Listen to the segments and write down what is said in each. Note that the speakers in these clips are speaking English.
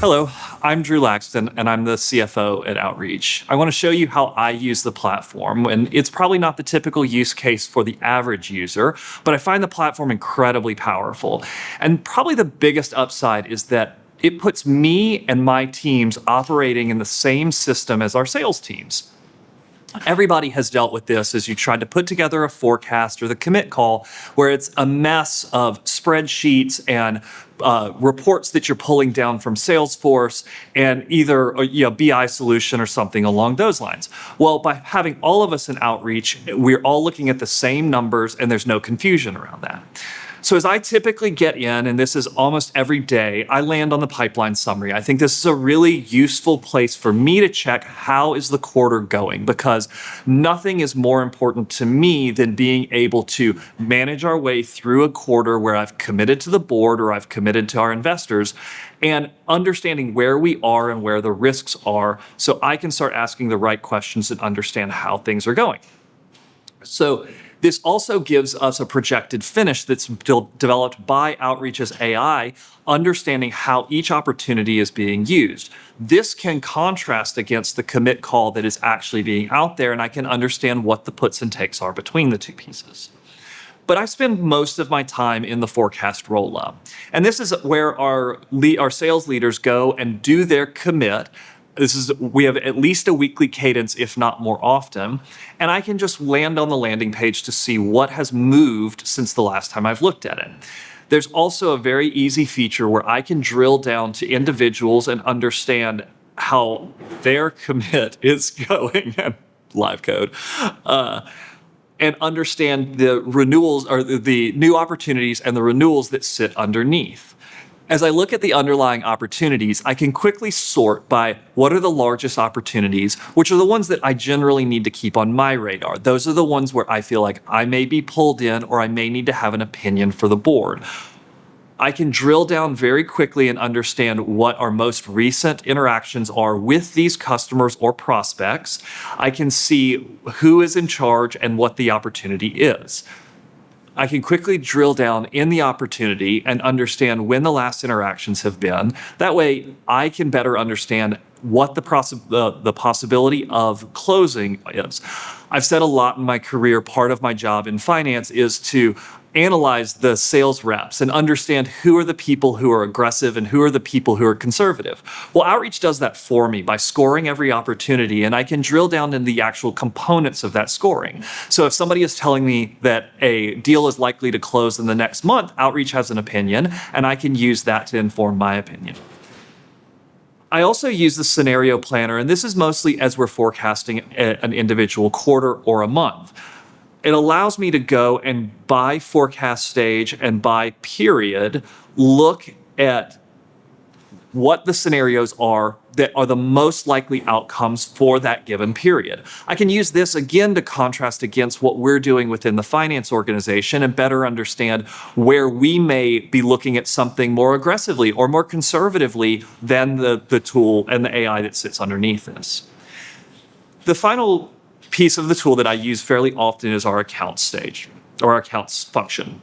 Hello, I'm Drew Laxton, and I'm the CFO at Outreach. I want to show you how I use the platform, and it's probably not the typical use case for the average user, but I find the platform incredibly powerful. And probably the biggest upside is that it puts me and my teams operating in the same system as our sales teams. Everybody has dealt with this as you try to put together a forecast or the commit call where it's a mess of spreadsheets and reports that you're pulling down from Salesforce and either a BI solution or something along those lines. Well, by having all of us in Outreach, we're all looking at the same numbers and there's no confusion around that. So as I typically get in, and this is almost every day, I land on the pipeline summary. I think this is a really useful place for me to check how is the quarter going, because nothing is more important to me than being able to manage our way through a quarter where I've committed to the board or I've committed to our investors, and understanding where we are and where the risks are so I can start asking the right questions and understand how things are going. So this also gives us a projected finish that's developed by Outreach's AI, understanding how each opportunity is being used. This can contrast against the commit call that is actually being out there, and I can understand what the puts and takes are between the two pieces. But I spend most of my time in the forecast roll-up. And this is where our sales leaders go and do their commit. We have at least a weekly cadence, if not more often, and I can just land on the landing page to see what has moved since the last time I've looked at it. There's also a very easy feature where I can drill down to individuals and understand how their commit is going, live code, and understand the renewals or the new opportunities and the renewals that sit underneath. As I look at the underlying opportunities, I can quickly sort by what are the largest opportunities, which are the ones that I generally need to keep on my radar. Those are the ones where I feel like I may be pulled in or I may need to have an opinion for the board. I can drill down very quickly and understand what our most recent interactions are with these customers or prospects. I can see who is in charge and what the opportunity is. I can quickly drill down in the opportunity and understand when the last interactions have been. That way, I can better understand what the possibility of closing is. I've said a lot in my career, part of my job in finance is to analyze the sales reps and understand who are the people who are aggressive and who are the people who are conservative. Well, Outreach does that for me by scoring every opportunity, and I can drill down in the actual components of that scoring. So if somebody is telling me that a deal is likely to close in the next month, Outreach has an opinion, and I can use that to inform my opinion. I also use the scenario planner, and this is mostly as we're forecasting an individual quarter or a month. It allows me to go and by forecast stage and by period, look at what the scenarios are that are the most likely outcomes for that given period. I can use this again to contrast against what we're doing within the finance organization and better understand where we may be looking at something more aggressively or more conservatively than the tool and the AI that sits underneath this. The final piece of the tool that I use fairly often is our accounts stage or our accounts function.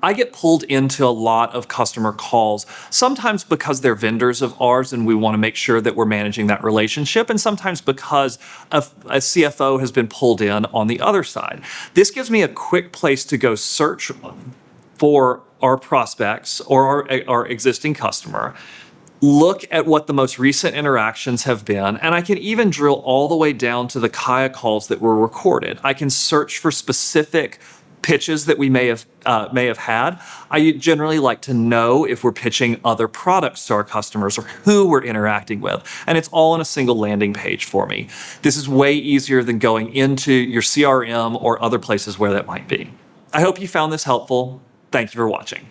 I get pulled into a lot of customer calls, sometimes because they're vendors of ours and we want to make sure that we're managing that relationship, and sometimes because a CFO has been pulled in on the other side. This gives me a quick place to go search for our prospects or our existing customer, look at what the most recent interactions have been, and I can even drill all the way down to the KAIA calls that were recorded. I can search for specific pitches that we may have had. I generally like to know if we're pitching other products to our customers or who we're interacting with, and it's all on a single landing page for me. This is way easier than going into your CRM or other places where that might be. I hope you found this helpful. Thank you for watching.